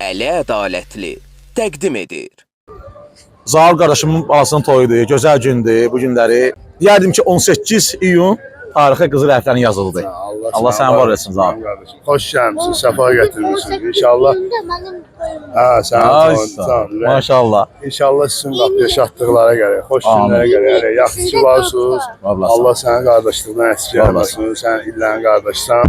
Əli Ədalətli təqdim edir. Zaur qardaşımın balasının toyudur, gözəl gündür bu günləri. Deyərdim ki 18 iyun tarixi Qızıl hərflərin yazılıdır. Allah səni var etsin Zaur. Xoş gəlmisiniz, səfa gətirmişsiniz. İnşallah. Sağ Maşallah. İnşallah sizin lap yaşatdıqlara gəlir, xoş günlərə gəlir. Yaxşı varsınız. Allah sənin qardaşlığından əsirgəməsin. Sən illərin qardaşsan.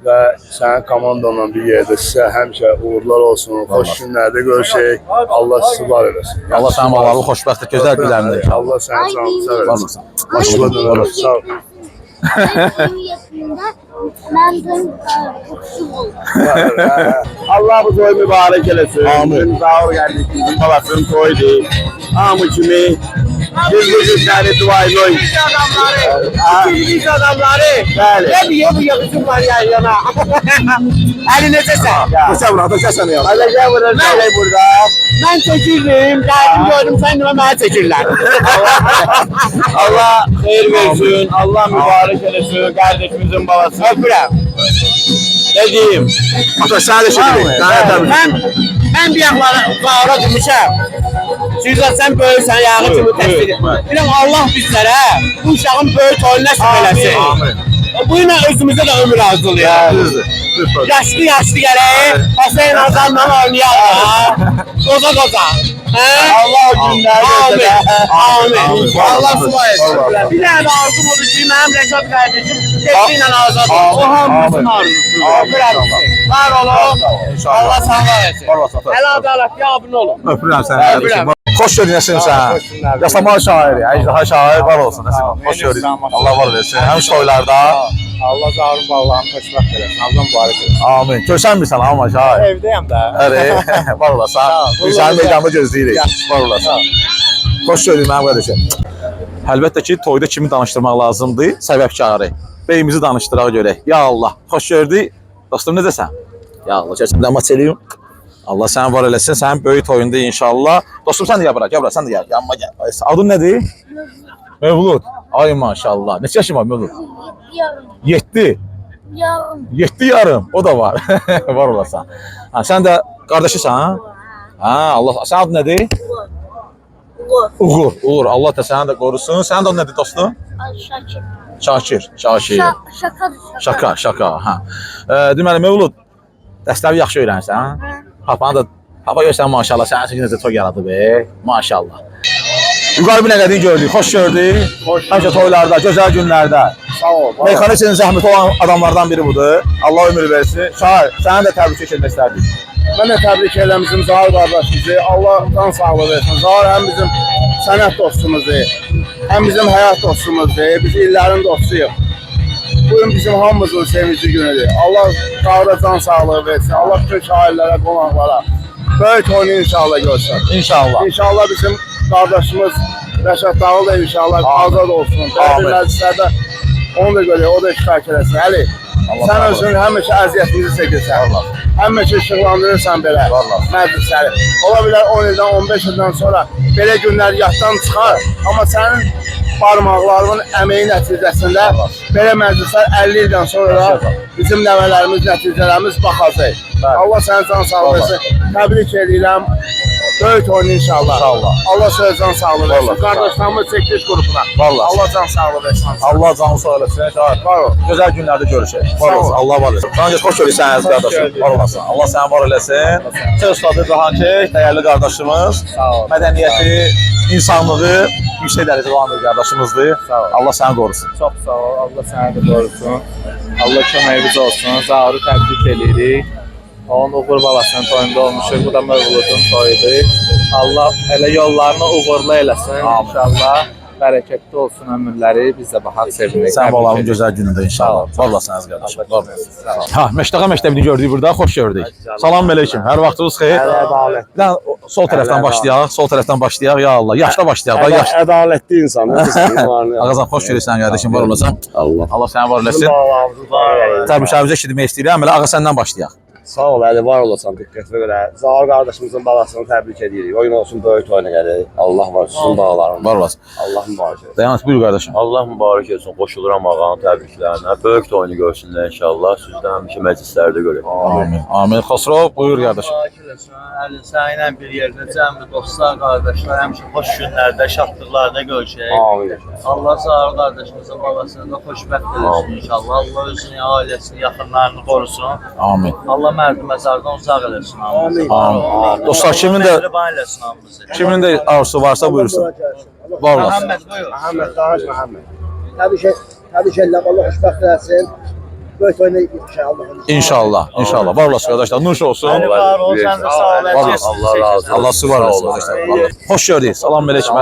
Və sənin komandanla bir yerdə sizə həmişə uğurlar olsun. Xoş günlərdə görüşək. Allah sizi var eləsin. Allah sənin babalı xoşbəxt, gözəl günlərində inşallah. Allah sənin canınıza versin. Başla dönürəm. Sağ ol. Allah bu toy mübarək eləsin. Amin. Zaur gəldik. Bizim balasının toyudur. Hamı kimi biz bu günləri dua ediyoruz. İkilik adamları. Bəli. Ne diyor bu yakışıklar yan yana? Ali necəsən? Köçə bura, köçəsən ya. Hadi gel buraya, gel burada. Mən çəkirdim, gəldim gördüm sən demə mənə çəkirlər. Allah xeyir versin. Allah mübarək eləsin. Kardeşimizin balası. Öpürəm. Ne diyeyim? Ata sənə də şey Mən bir yaxlara qavra demişəm. Sizə sən böyüksən, yağı kimi təsvir et. Biləm Allah bizlərə bu uşağın böyük toyunu nəsib eləsin. Bu ilə özümüzə də ömür arzulayaq. Yaşlı gələk, Hüseyin Azamla oynayaq. Qoza. Allah günlərdə. Amin. Allah subay etsin. Bir dənə arzum odur ki, mənim Rəşad qardaşım tezliklə azad olsun. O hamımızın arzusudur. Var olun. Allah sağ olasın. Əli Ədalətli abunə olun. Öpürəm səni qardaşım. Xoş gördünüz sən. Yasamal şairi, əcdaha şair var olsun. Xoş gördük. Allah var etsin. Həmişə toylarda. Allah Zaurun ballarını xoşbəxt eləsin. Allah mübarək eləsin. Amin. Köçənmirsən amma şair. Evdəyəm də. Əri, var olasan. Biz sənin meydanda gözləyirik. Var olasan. Xoş gördük mənim qardaşım. Əlbəttə ki, toyda kimi danışdırmaq lazımdır? Səbəbkarı. Beyimizi danışdıraq görək. Ya Allah, xoş gördük. Dostum, necəsən? Ya Allah, keçimdən maç eləyim. Allah səni var eləsin, sənin böyük toyunda inşallah. Dostum, sən də gəl bura, sən də gəl. Yanıma gəl. Adın nədir? Mevlud. Ay maşallah. Neçə yaşın var Mevlud? 7. 7 yarım. O da var. Var olasan. Ha, sən də qardaşısan? Ha, Allah. Sənin adın nədir? Uğur. Uğur. Allah da səni də qorusun. Sənin adın nədir dostum? Şakir. Şaka. Ha. Deməli Mevlud, dərsləri yaxşı öyrənirsən? Papa görsən maşallah, sənin üçün necə toy yaradı be. Maşallah. Yukarı bir nəqədini gördük, xoş gördük. Həmişə toylarda, gözəl günlərdə. Sağ ol. Meyxana üçün zəhmət olan adamlardan biri budur. Allah ömür versin. Şair, səni də təbrik etmək istərdik. Mən də təbrik eləmişim Zaur qardaşımızı. Allah can sağlığı versin. Zaur həm bizim sənət dostumuzdur, həm bizim həyat dostumuzdur. Biz illərin dostuyuq. Bugün bizim hamımızın sevinçli günüdür. Allah Zaur'a can sağlığı versin. Allah bütün şairlərə, qonaqlara böyük oyunu inşallah görsün. İnşallah. İnşallah bizim qardaşımız Rəşad Dağıl da inşallah azad olsun. Bəzi məclislərdə onu da görək, o da iştirak eləsin. Əli, sən özün həmişə əziyyətimizi çəkirsən. Həmişə işıqlandırırsan belə məclisləri. Ola bilər 10 ildən, 15 ildən sonra belə günlər yaddan çıxar. Amma sənin barmaqlarının əməyi nəticəsində belə məclislər 50 ildən sonra bizim nəvələrimiz, nəticələrimiz baxacaq. Allah sənin can sağlığı versin. Təbrik edirəm. Böyük oyun inşallah. Allah sizə can sağlığı versin. Qardaşlarımız çəkiliş qrupuna. Allah can sağlığı versin. Allah canı sağ eləsin. Var ol. Gözəl günlərdə görüşək. Var olsun. Allah var eləsin. Cankəş, xoş gördük səni əziz qardaşım. Var olasın. Allah səni var eləsin. Söz ustadı Cankəş, dəyərli qardaşımız. Mədəniyyəti, insanlığı yüksək dərəcədə olan bir qardaşımızdır. Allah səni qorusun. Çox sağ ol. Allah səni də qorusun. Allah köməyimiz olsun. Zaur'u təbrik edirik. Onun uğur balasının toyunda olmuşuq. Bu da Mövludun toyudur. Allah elə yollarını uğurlu eləsin inşallah. Bərəkətli olsun ömürləri. Biz də baxaq sevindik. Sən balanın gözəl günündə inşallah. Var olasın əziz qardaşım. Ha, Məştaqa məktəbini gördük burada. Xoş gördük. Salam əleykum. Hər vaxtınız xeyir. Bir dənə sol tərəfdən başlayaq. Sol tərəfdən başlayaq. Ya Allah. Yaşda başlayaq da. Yaş. Ədalətli insandır. Ağazan xoş görürsən qardaşım. Var olasan. Allah səni var eləsin. Təbriklərimizi eşitmək istəyirəm. Elə ağa səndən başlayaq. Sağ ol Əli, var olasan diqqətinə görə. Zahir qardaşımızın balasını təbrik edirik. Oyun olsun, böyük oyuna gəlir. Allah var, sizin bağlarınız. Var olasın. Allah mübarək etsin. Dayanat, buyur qardaşım. Allah mübarək etsin. Qoşuluram ağanın təbriklərinə. Böyük də oyunu görsünlər inşallah. Siz də həmişə məclislərdə görək. Amin. Amin. Xosrov, buyur qardaşım. Əli səninlə bir yerdə cəmi dostlar, qardaşlar həmişə xoş günlərdə, şadlıqlarda görüşək. Amin. Allah Zahir qardaşımızın babasını da xoşbəxt eləsin inşallah. Allah özünü, ailəsini, yaxınlarını qorusun. Amin. Allah mərdi məzardan uzaq eləsin. Amin. Amin. Dostlar, kimin də arzusu varsa buyursun. Var olasın. Məhəmməd buyur. Məhəmməd, danış Məhəmməd. Təbrik edirəm, Allah xoşbəxt eləsin. Böyük oyuna inşallah. İnşallah. İnşallah. Var olasın qardaşlar. Nuş olsun. Əli var ol, sən də sağ ol. Allah razı olsun. Allah sizi var olsun qardaşlar. Xoş gördük. Salam əleykum.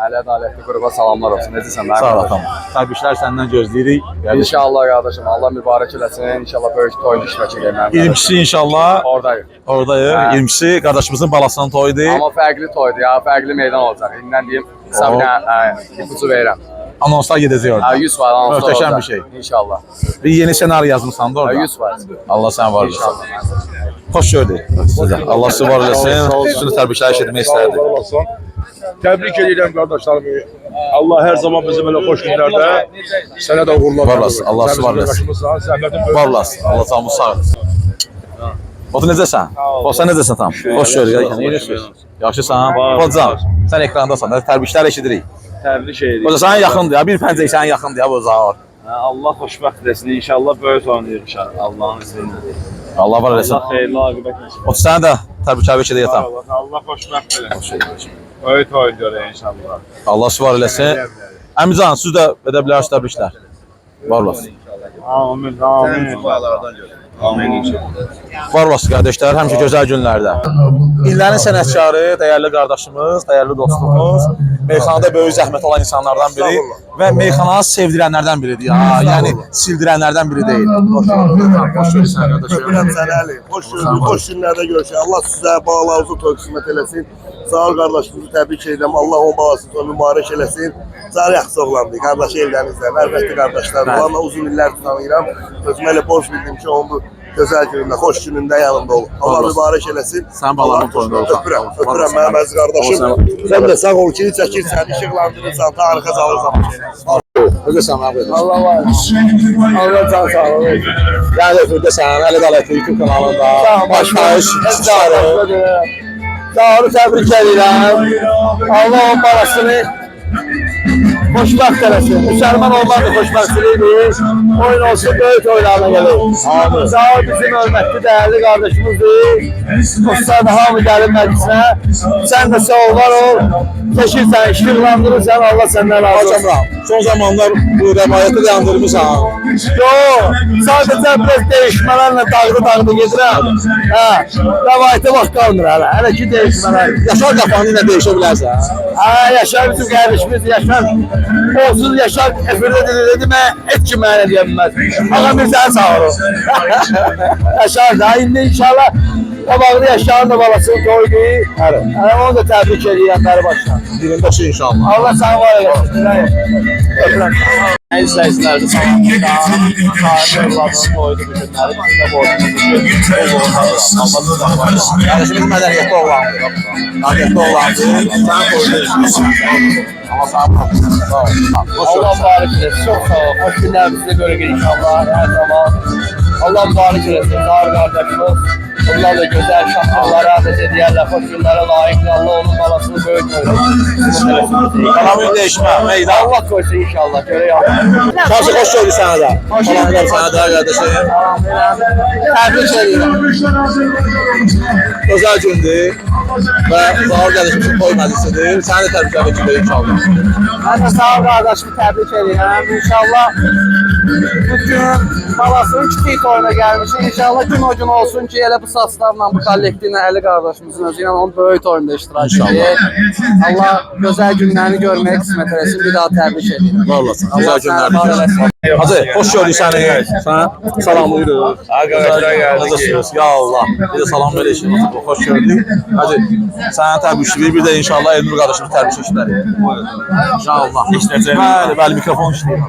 Əli ədalətli qrupa salamlar olsun. Necəsən? Sağ ol atam. Təbriklər səndən gözləyirik. İnşallah qardaşım, Allah mübarək eləsin. İnşallah böyük toyun iştirak edəməm. 22'si inşallah Oradayıq. oradayıq. 22'si qardaşımızın balasının toyudur. Amma fərqli toydur ya, fərqli meydan olacaq. İndən deyim, Sabinə ipucu verirəm. Anonslar gedəcək orada. 100 var, anonslar Möhtəşəm olacaq. bir şey. İnşallah. Bir yeni senaryo yazmışsan da orada. 100 var. Allah sən var olasın. Xoş gördük sizə. Allah sizi var eləsin. Sizin təbriklər eşitmək istərdik. Təbrik edirəm qardaşlarımı. Allah hər zaman bizim elə xoş günlərdə sənə də uğurlar. Var olasın. Allah sizi var eləsin. Var olasın. Allah canımız sağ olsun. Otu necəsən? O sən necəsən tam? Xoş gördük. Yaxşısan? Hocam, sən ekrandasan. Təbriklər eşidirik. Təbrik edirik. Hoca sana yaxındır ya. Bir pəncək sənin yaxındır ya bu Zahir. Allah xoşbəxt eləsin. İnşallah böyük oynayır inşallah. Allahın izni ilə. Allah var eləsin. Allah xeyirli aqibət nəsil. Otu sənə də təbriklər eşidirik atam. Allah xoşbəxt eləsin. Böyük oyun görək inşallah. Allah sizi var eləsin. Əmican, siz də edə bilərsiniz təbriklər. Var olasın. Amin. Amin. Var olasın qardaşlar, həmişə gözəl günlərdə. İllərin sənətkarı, dəyərli qardaşımız, dəyərli dostumuz, meyxanada böyük zəhmət olan insanlardan biri və meyxananı sevdirənlərdən biridir ya. Yəni sildirənlərdən biri deyil. Xoş görsün qardaşım. Öpürəm səni Əli. Xoş günlərdə görüşək. Allah sizə bağlarınızı toy qismət eləsin. Zahir qardaşımızı təbrik edirəm. Allah onun balasını toy mübarək eləsin. Zahir yaxşı oğlandı. Qardaşı evlənizdə, mərvətli qardaşlarım. Onunla uzun illərdir tanıyıram. Özümə elə borc bildim ki, onun bu gözəl günündə, xoş günündə yanında ol. Allah mübarək eləsin. Sən balanın toyunda olsan. Öpürəm mənim əziz qardaşım. Sən də sağ ol ki, çəkirsən, işıqlandırırsan, tarixə salırsan. Özəsən mənim qardaşım. Allah var. Allah can sağ ol. Yəni öpürdəsən, Əli Dalət YouTube kanalında. Başlayış, Zahiri təbrik edirəm. Allah onun parasını xoşbəxt eləsin. Müsəlman olmaq da xoşbəxtliyidir. Oyun olsun, böyük oylarına gəlir. Zahir bizim hörmətli, dəyərli qardaşımızdır. Dostlar da hamı gəlir məclisinə. Sən də sağ ol, var ol. Teşirsən, işıqlandırırsan, Allah səndən razı olsun. son zamanlar bu rəvayəti dayandırmışsan. Yox, sadəcə biraz dəyişmələrlə dağdı gedirəm. Rəvayətə vaxt qalmır hələ. Hələ ki dəyişmələr. Yaşar qafanı ilə dəyişə bilərsən. Yaşar bizim qardaşımız, Yaşar. Onsuz Yaşar efirdə dedi, mən heç kim mənə deyə bilməz. Ağam bir səni sağ olun. Yaşar da, indi inşallah qabağını Yaşar'ın da balasını toydu. Onu da təbrik edirəm bəri başına. Birindəsi inşallah. Allah səni var eləsin. Öpürəm. Əziz izləyicilərimiz, salamlar. Tarixi evladının toydu bu günləri. Bizim də borcumuz. Qardaşımız mədəniyyətli oğlandır. Mədəniyyətli oğlandır. Sən toyda ama sağ ol. Allah mübarək eləsin. Çox sağ ol. Xoş günlərimizdə görək inşallah. Hər zaman. Allah mübarək eləsin. Zahir qardaşımız. Bunlarla gözəl şahlarlara adət edərlər. Xoş günlərə layiqdir. Allah onun balasını böyük olur. Salamın dəyişmə, meydan. Allah qoysun inşallah. Görək Allah. Şansı xoş gördük sənə də. Salamlar sənə də qardaşım. Təbrik edirəm. Gözəl gündür və Zahir qardaşımızın toy məclisidir. Səni də təbriklər edirəm inşallah. Mən də sağ ol qardaşımı təbrik edirəm. İnşallah bugün balasının kiçik toyuna gəlmişik. İnşallah gün o gün olsun ki, elə bu saçlarla, bu kollektivlə Əli qardaşımızın özü ilə onun böyük toyunda iştirak edir. Allah gözəl günlərini görməyə qismət eləsin. Bir daha təbrik edirəm. Var olasın. Gözəl günlərdir. Hacı, xoş gördük səni. Sənə salamlayırıq. Arkadaşlar gəldik. Ya Allah. Bir də salam verəşin. Xoş gördük. Hacı, sənə təbriklər. Bir də inşallah Elnur qardaşımız təbrik eşidərik. İnşallah. İşləyəcək. Bəli, mikrofon işləyir.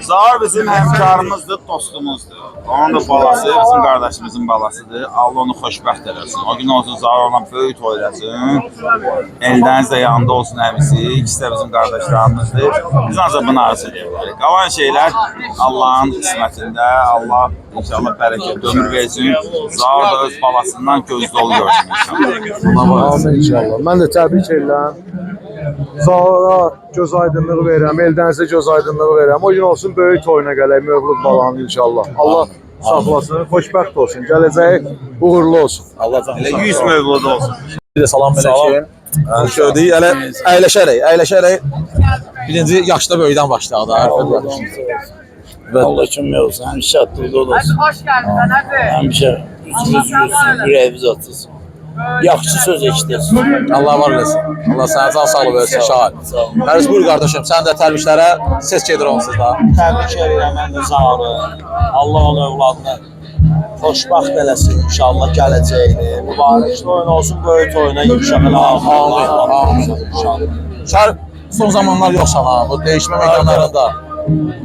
Zahar bizim həmkarımızdır, dostumuzdur. Onun da balası bizim qardaşımızın balasıdır. Allah onu xoşbəxt eləsin. O gün olsun Zahar ona böyük toy eləsin. Eldəniz də yanında olsun həmisi. İkisi də bizim qardaşlarımızdır. Biz ancaq bunu arzu edirik. Qalan şeylər Allah'ın qismətində. Allah inşallah bərəkət ömür versin. Zahar da öz balasından göz dolu görsün inşallah. Amin inşallah. Mən də təbrik edirəm. Zahara göz aydınlığı verirəm, eldənizə göz aydınlığı verirəm. O gün olsun böyük toyuna gələk Mövlud balanın inşallah. Allah saxlasın, xoşbəxt olsun, gələcəyi uğurlu olsun. Allah can Elə 100 mövlud olsun. Bir də salam əleykum. Xoş gördük. Elə əyləşərək. Birinci yaşda böyükdən başlayaq da. Allah kömək olsun, həmişə şadlıqda olasın. Hoş geldin Hanafi. Həmişə üzümüz gülsün, ürəyimiz atılsın. Yaxşı söz eşitirsin. Allah var eləsin. Allah sənə can sağlığı versin, şahid. Həriz buyur qardaşım, sən də tərmişlərə ses gedir onsuz da. Təbrik edirəm mən də Zaharı. Allah onun övladını xoşbəxt eləsin inşallah gələcəyini. Mübarək oyun olsun, böyük oyuna inşallah. Amin. Şahid, son zamanlar yoxsan ha, bu dəyişmə meydanlarında.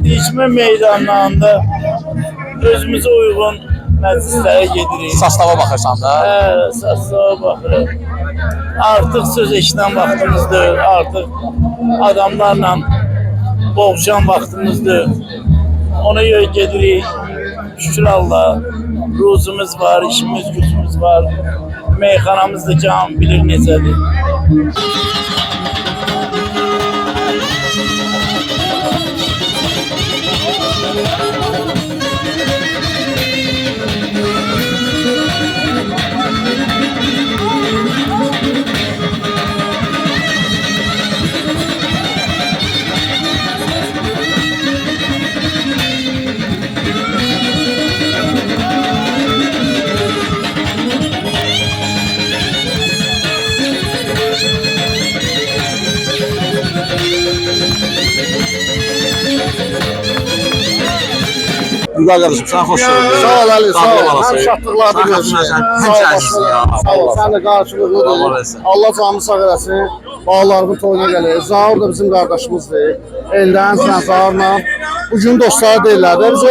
Dəyişmə meydanlarında özümüzə uyğun məclislərə gedirik. Sastava baxırsan da. Sastava baxırıq. Artıq söz eşidən vaxtımızdır. Artıq adamlarla boğuşan vaxtımızdır. Ona görə gedirik. Şükür Allah. Ruzumuz var, işimiz, gücümüz var. Meyxanamız da can bilir necədir. Güzel kardeşim, sen hoş geldin. Sağ ol Ali, sağ ol. Hem Hem şartlıqlarda görüşürüz. Sağ ol, sen de karşılıqlıdır. Allah canını sağ eləsin. Bağlarımın toyuna gəlir. Zahar da bizim qardaşımızdır. Eldən sən Zaharla. Bugün dostları deyirlər də. Biz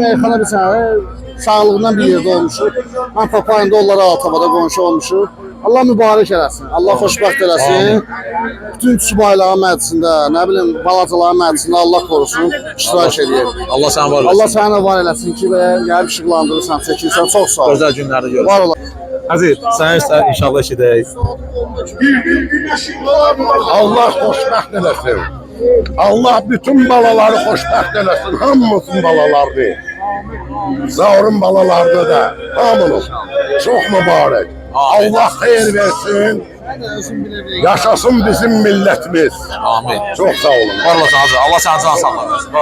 meyxana bir sənə sağlığından bir yerdə olmuşuq. Mən papayında onlara Altavada qonşu olmuşuq. Allah mübarək eləsin. Allah xoşbəxt eləsin. Bütün subayların məclisində, nə bilim, balacaların məclisində Allah korusun, iştirak edəyək. Allah sənə var eləsin. Allah sənə var eləsin ki, və gəlib işıqlandırırsan, çəkilsən. Çox sağ ol. Gözəl günlərdə görürüz. Var ola. Əziz, sən isə inşallah eşidək. Allah xoşbəxt eləsin. Allah bütün balaları xoşbəxt eləsin. Hamımızın balalardır. Zaharın balalardır da. Hamınız. Çox mübarək. Allah xeyir versin. Yaşasın bizim millətimiz. Amin. Çox sağ olun. Var olasın Hacı. Allah sənə can sağlığı versin.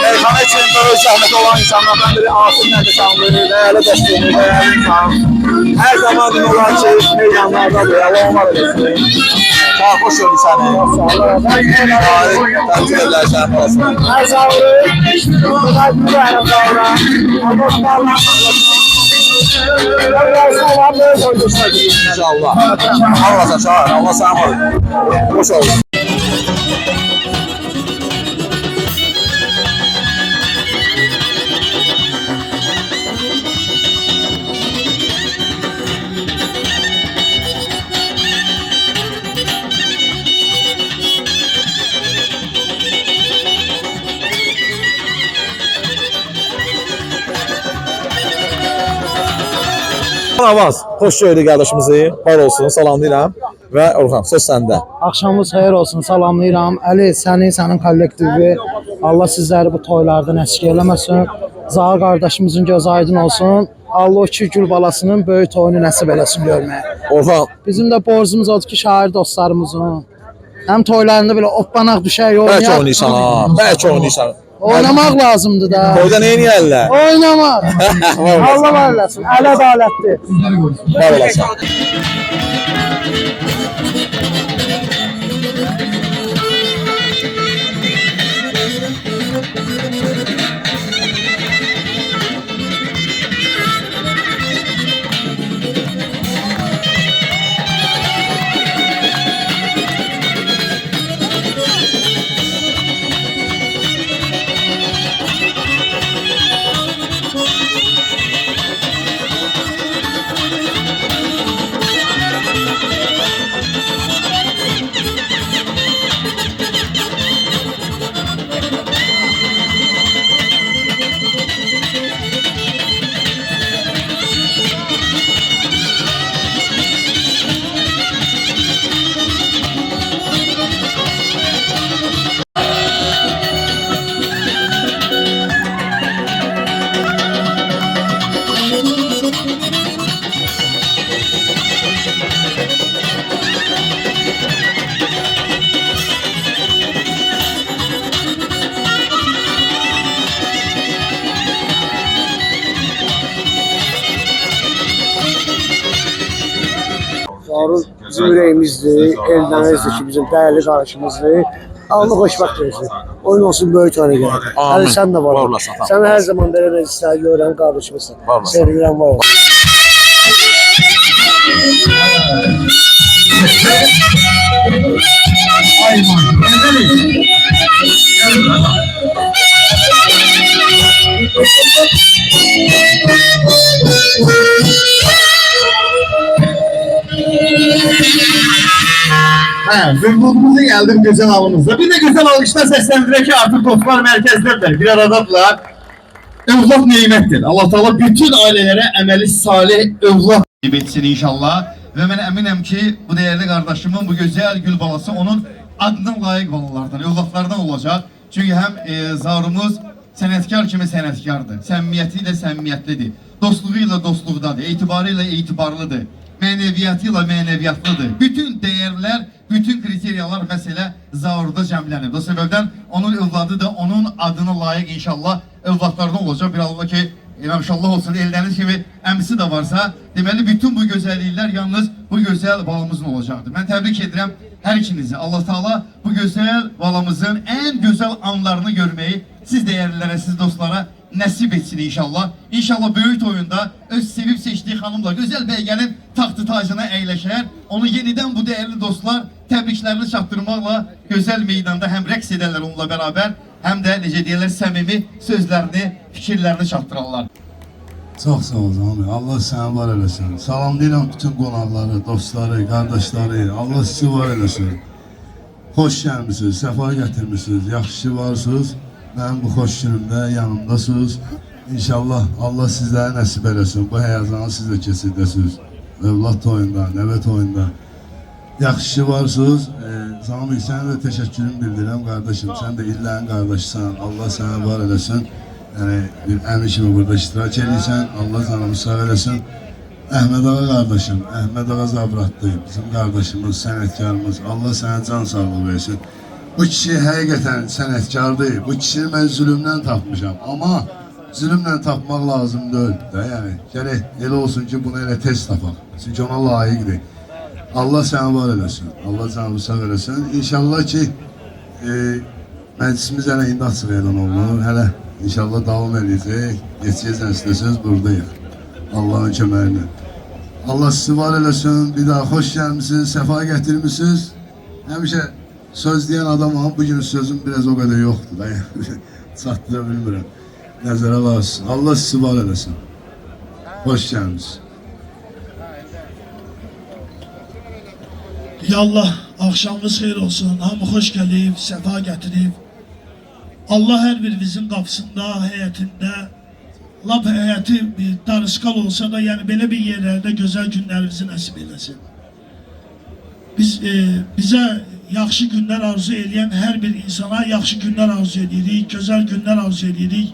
Meyxana için böyük zəhməti olan insanlardan biri Asım Nədisanlı, dəyərli dostluğunu, dəyərli insan. Hər zaman olar ki, meydanlardadır, Allah var eləsin. Çok hoş gördük səni. Təbrik edilər sənin olasın. Hər sağ olun. Mübarək sağla. İnşallah. Allah olasın şahane. Allah sənə var. Hoş olsun. Şahbaz, xoş gördük qardaşımızı. Var olsun, salamlayıram. Və Orxan, söz səndə. Axşamınız xeyir olsun, salamlayıram. Əli, sənin kollektivi, Allah sizləri bu toylardan əksik eləməsin. Zahir qardaşımızın göz aydın olsun. Allah o iki gül balasının böyük toyunu nəsib eləsin görməyə. Orxan, Bizim də borcumuz odur ki, şair dostlarımızın həm toylarında belə oppanaq düşək bəlkə oynayaq. oynayırsan ha, bəlkə oynayırsan. Oynamaq lazımdır da. Toyda nə edirlər? Oynamaq. Allah var eləsin. Əli ədalətli. Var olasın. Zarur bizim ürəyimizdir, eldənizdir ki, bizim dəyərli qardaşımızdır. Allah xoşbəxt versin. Oyun olsun, böyük oyuna gəlir. Həli sən də var. Var olasın, tamam. Sən hər zaman belə məclislər görən qardaşımızsın. Var olasın. Sevirəm, var olasın. Zümrüdümüze geldim güzel avımızda. Bir de güzel alışlar seslendirek ki artık dostlar merkezlerdir. Bir aradadırlar. Evlat nimettir. Allah Teala bütün ailelere emeli salih evlat etsin inşallah. Ve ben eminim ki bu değerli kardeşimin bu güzel gül balası onun adından layık balalardan, evlatlardan olacak. Çünkü hem Zarumuz senetkar kimi senetkardır. Səmimiyyətiyle səmimiyyətlidir. Dostluğuyla dostluqdadır. İtibarıyla itibarlıdır. Mənəviyyatıyla mənəviyyatlıdır. Bütün değerler, bütün kriteriyalar mesela Zaur'da cəmlənir. O sebepten onun evladı da onun adına layık inşallah evlatlardan olacak. Bir Allah ki inşallah olsun eldeniz gibi əmisi de varsa deməli bütün bu güzellikler yalnız bu güzel balamızın olacaktır. Ben tebrik ederim her ikinizi. Allah Teala bu güzel balamızın en güzel anlarını görmeyi siz değerlilere, siz dostlara nasip etsin inşallah. İnşallah böyük oyunda öz sevip seçtiği hanımla güzel beygenin tahtı tacına eğleşer. Onu yeniden bu değerli dostlar tebriklerini çaktırmakla güzel meydanda hem reks ederler onunla beraber hem de necə deyirlər səmimi sözlerini, fikirlerini çatdırarlar. Çox sağ ol Zami. Allah səni var eləsin. Salamlayıram bütün qonaqları, dostları, qardaşları. Allah sizi var eləsin. Xoş gəlmisiniz, səfa gətirmisiniz, yaxşı varsınız. Mənim bu xoş günümdə yanımdasınız. İnşallah Allah sizlərə nəsib eləsin. Bu həyəcanı siz də keçirdəsiniz. Övlad oyunda, nəvət oyunda. Yaxşı varsınız. Zami sənə də təşəkkürümü bildirirəm qardaşım. Sən də illərin qardaşısan. Allah sənə var eləsin. Yəni bir əmi kimi burada iştirak edirsən. Allah canımı sağ eləsin. Əhməd ağa qardaşım, Əhməd ağa Zabratlı, bizim qardaşımız, sənətkarımız. Allah sənə can sağlığı versin. Bu kişi həqiqətən sənətkardır. Bu kişini mən zülümdən tapmışam. Amma zülümlə tapmaq lazım deyil də. Yəni gərək elə olsun ki, bunu elə tez tapaq. Çünki ona layiqdir. Allah səni var eləsin. Allah canımı sağ eləsin. İnşallah ki, məclisimiz hələ indi açıq elan olunur. Hələ inşallah davam edəcək. Geçəcəksən istəsəniz buradayıq. Allah'ın köməyinə. Allah sizi var eləsin. Bir daha xoş gəlmisiniz, səfa gətirmisiniz. Həmişə söz deyən adam ama bugün sözüm biraz o kadar yoktu da. Çatdıra bilmirəm. Nəzərə alırsın. Allah sizi var eləsin. Hoş gəlmisiniz. Ya Allah, akşamınız xeyir olsun. Hamı hoş gəlib, səfa gətirib. Allah hər birimizin qapısında, həyətində lap həyəti darısqal olsa da, yəni belə bir yerlərdə gözəl günlərimizi nəsib eləsin. Bizə yaxşı günlər arzu edən hər bir insana yaxşı günlər arzu edirik, gözəl günlər arzu edirik.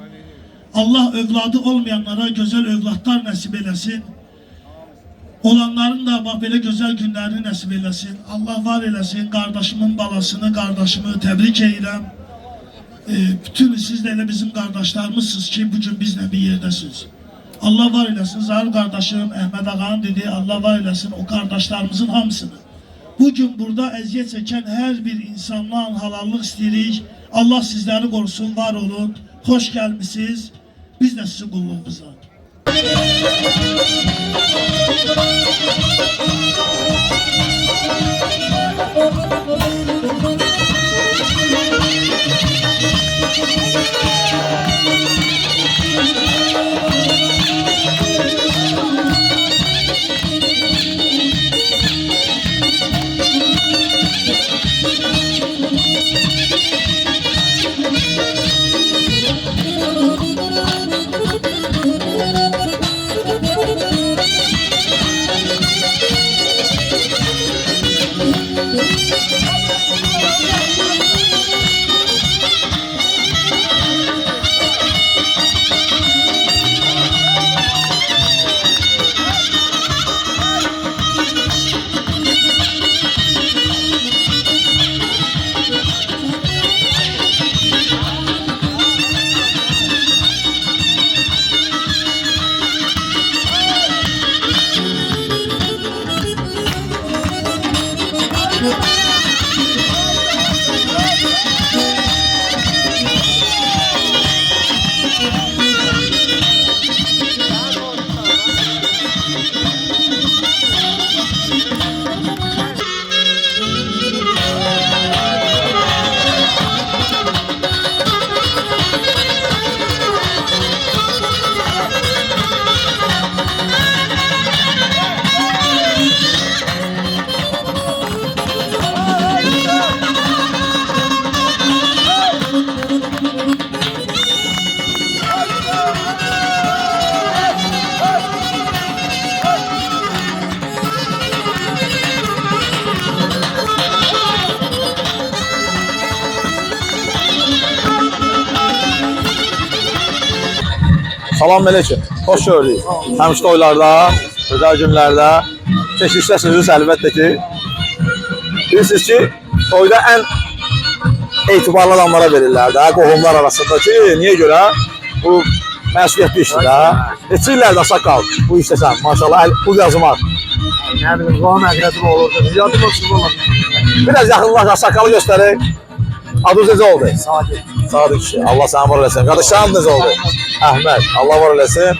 Allah övladı olmayanlara gözəl övladlar nəsib eləsin. Olanların da bax belə gözəl günlərini nəsib eləsin. Allah var eləsin. Qardaşımın balasını, qardaşımı təbrik edirəm. Bütün siz də elə bizim qardaşlarımızsınız ki, bugün bizlə bir yerdəsiniz. Allah var eləsin. Zahir qardaşım Əhməd ağanın dedi, Allah var eləsin o qardaşlarımızın hamısını. Bugün burada əziyyət çəkən hər bir insandan halallıq istəyirik. Allah sizləri qorusun, var olun. Xoş gəlmişsiniz. Biz də sizin qulluğunuzdan. Salam Melek'im, hoş gördük. Həmişə toylarda, özel günlərdə çəkilişdəsiniz əlbəttə ki. Bilirsiniz ki, toyda ən etibarlı adamlara verirlər də, qohumlar arasında ki, niyə görə? Bu məsuliyyətli işdir də. Neçə illərdə sakal bu işləsən, maşallah, bu yazmaq. Nə bilim, qohum əqrəbim olurdu. Yadım olsun olmadı. Biraz yaxınlaşa sakalı göstərək. Adınız necə oldu? Sadiq. Sadiq kişi, Allah sənə var eləsin. Qardaşlarım necə oldu? Əhməd, Allah var eləsin.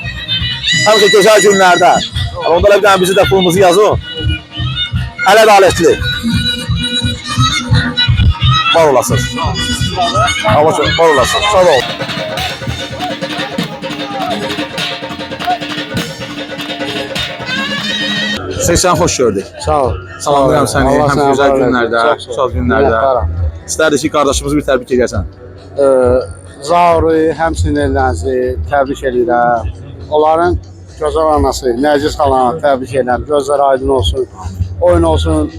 Həmişə gözəl günlərdə. Onda bir dənə bizi də pulumuzu yazın. Əl ədalətli. Var olasınız. Allah çox, var olasınız. Sağ ol. Sən xoş gördük. Sağ ol. Salamlayıram səni. Həmişə gözəl günlərdə, gözəl günlərdə. İstərdik ki, qardaşımızı bir təbrik edəsən. Zauri, həmçinin ellənizi təbrik edirəm. Onların gözəl anası, Nərgiz xalanı təbrik edirəm. Gözləri aydın olsun, oyun olsun.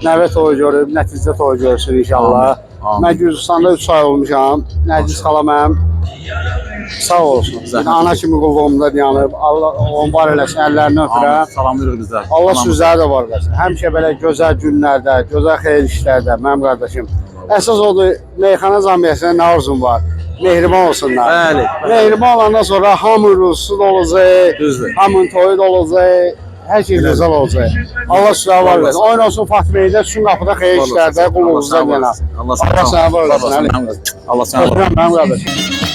Nəvə toyu görüb, nəticə toyu görsün inşallah. Mən Gürcüstanda 3 ay olmuşam. Nərgiz xala mənim sağ olsun. Ana kimi qulluğumda dayanıb. Allah onun var eləsin, əllərini öpürəm. Salamlayırıq bizlər. Allah sizləri də var eləsin. Həmişə belə gözəl günlərdə, gözəl xeyir işlərdə mənim qardaşım. Əsas odur, meyxana cəmiyyətinə nə arzum var? Mehriban olsunlar. Bəli. Mehriban olandan sonra hamı ruhsuz olacaq, hamının toyu da olacaq, hər şey gözəl olacaq. Allah sizə var versin. Oyun olsun Fatimiyyədə, üçün qapıda xeyir işlərdə, qulluğunuzda yana. Allah sənə var versin. Allah sənə var versin. Mənim qardaşım.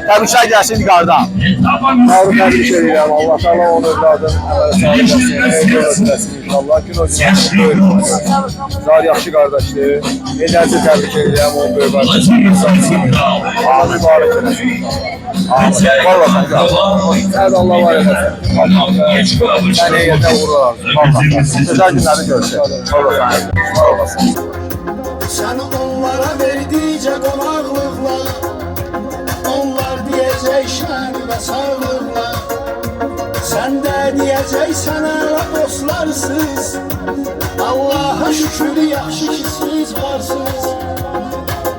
Təbriklər gəlsin qardan. Sağ təbrik edirəm. Allah Allah onun övladın əmələ sağlık versin inşallah. Gün o gün böyük. Zar yaxşı qardaşdır. Eləcə təbrik edirəm onun böyük qardaşdır. Allah mübarək eləsin. Vallahi sən Allah var eləsin. Səni yerdə uğurlar. Güzel günləri görüşürüz. Sağ olasın. Sen onlara verdikçe konaklıkla, onlar diyecek şen ve sağlıkla. Sen de diyeceksen hele dostlarsız, Allah'a şükür yaxşı ki siz varsınız.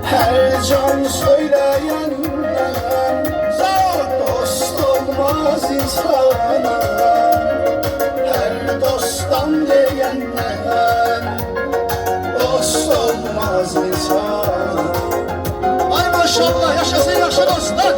Her can söyleyenden zor dost olmaz insana. Her dosttan diyenden dost olmaz insan. Ay maşallah yaşasın yaşa dostlar.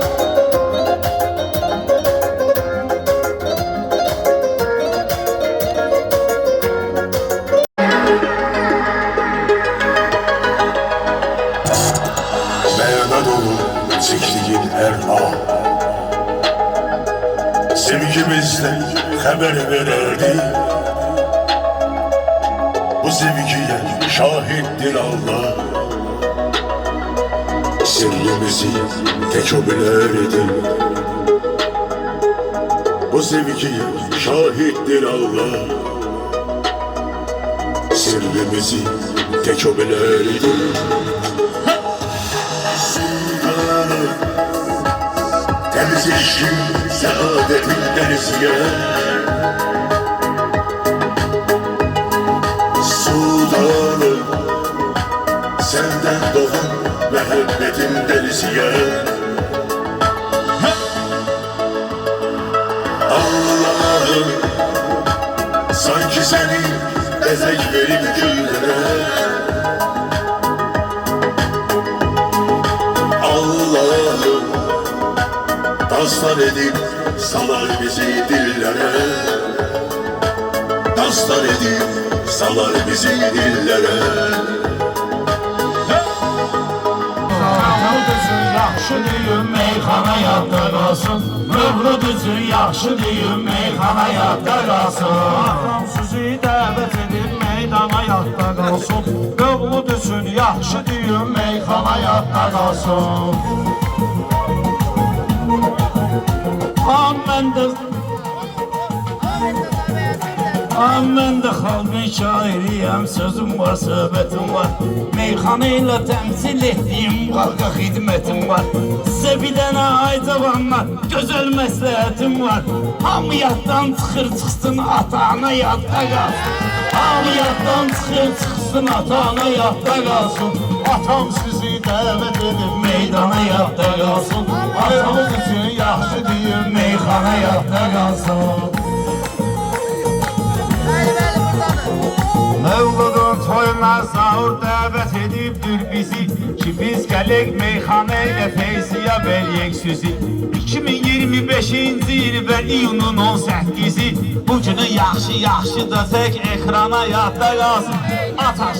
Meyana dolu çektiğin her an sevgimizden haber vererdi. Bu sevgiye şahittir Allah. Sirrimizi tek o bilerdi. Bu sevgiye şahittir Allah. Sirrimizi tek o bilerdi. Temiz işim saadetin deniziye. Sultanım senden doğan muhabbetin delisiye. Allah'ım sanki seni ezek verip güllere. Allah'ım dastan edip salar bizi dillere. Dastan edip salar bizi dillere. Yaxşı düyüm meyxana yadda qalsın. Mövlud üçün yaxşı düyüm meyxana yadda qalsın. Atam sizi dəvət edib meydana yadda qalsın. Mövlud üçün yaxşı düyüm meyxana yadda qalsın. Mən də xalqın şairiyəm, sözüm var, söhbətim var. Meyxana ilə təmsil etdiyim xalqa xidmətim var. Sizə bir dənə ay cavanlar, gözəl məsləhətim var. Hamı yaddan çıxır, çıxsın, ata-ana yadda qalsın. Hamı yaddan çıxır, çıxsın, ata-ana yadda qalsın. Atam sizi dəvət edib meydana yadda qalsın. Atamız üçün yaxşı deyim, meyxana yadda qalsın. Mövludun toyuna sahur dəvət edibdir bizi ki biz gələk meyxana ilə feyziya beləyək süzi. 2025-ci il və iyunun 18-i bu günü yaxşı da zək ekrana yadda qalsın. Ataş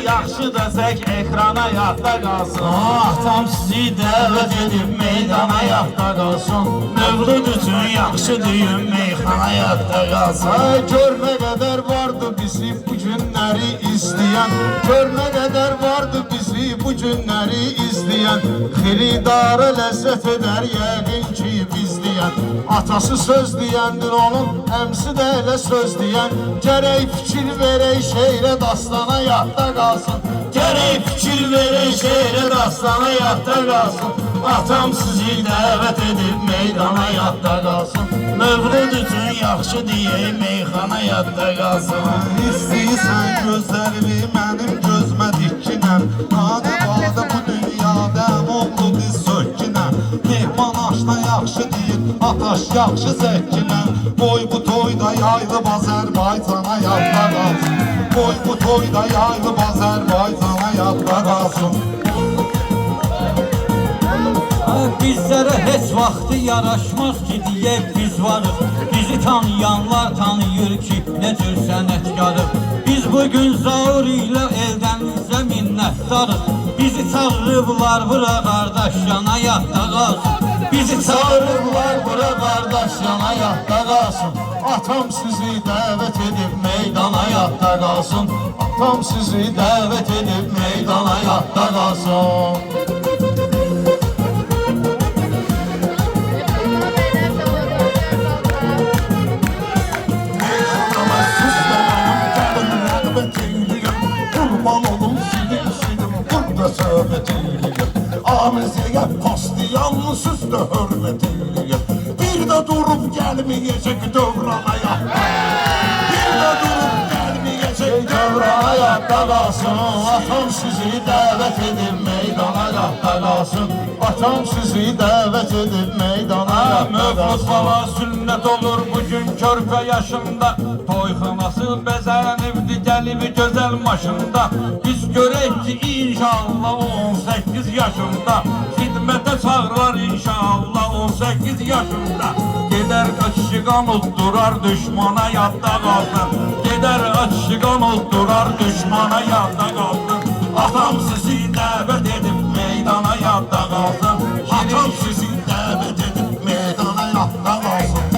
yaxşı da zək ekrana yadda qalsın. Atam sizi dəvət edib meydana yadda qalsın. Mövlud üçün yaxşı düyüm meyxana yadda qalsın. Gör nə qədər vardı bizi bu günləri izləyən. Gör nə qədər vardı bizi bu günləri izləyən. Xiridarı ləzzət edər yəqin ki bizləyən. Atası söz deyəndir onun, əmsi də elə söz deyən. Gərək fikir verək şeirə dastana yadda qalsın. Gərək fikir verək şeirə dastana yadda qalsın. Atam sizi dəvət edib meydana yadda qalsın. Mövlud üçün yaxşı deyək meyxana yadda qalsın. İstəyirsən gözlərimi mənim gözmə dikkinəm. Adı badə bu dünyada oldu diz sökkinəm. Mehman aşna yaxşı deyir, ataş yaxşı zəkkinəm. Boy bu toyda yayılıb Azərbaycana yadda qalsın. Boy bu toyda yayılıb Azərbaycana yadda qalsın. Bizlərə heç vaxtı yaraşmaz ki deyək biz varıq. Bizi tanıyanlar tanıyır ki nə cür sənətkarıq. Biz bugün Zaur ilə Eldənizə minnətdarıq. Bizi çağırıblar bura qardaş yana yadda qalsın. Bizi çağırıblar bura qardaş yana yadda qalsın. Atam sizi dəvət edib meydana yadda qalsın. Atam sizi dəvət edib meydana yadda qalsın. Kurban olum silim burada söhbət eyləyir. Amiziyə paslayan süzdə hörmət eyləyir. Bir də durub gəlməyəcək dövrana yadda. Bir də durub gəlməyəcək Dövrana yadda qalsın. Atam sizi dəvət edib meydana yadda qalsın. Atam sizi dəvət edib meydana yadda qalsın. Mövlud bala sünnət olur bugün körpə yaşında. Toyxanası bəzənibdi gəlib gözəl maşında. Biz görək ki inşallah 18 yaşında xidmətə çağırlar inşallah 18 yaşında. Gedər açıqan uddurar düşmana yadda qalsın. Gedər açıqan uddurar düşmana yadda qalsın. Atam sizi dəvət edib meydana yadda qalsın. Atam sizi dəvət edib meydana yadda qalsın.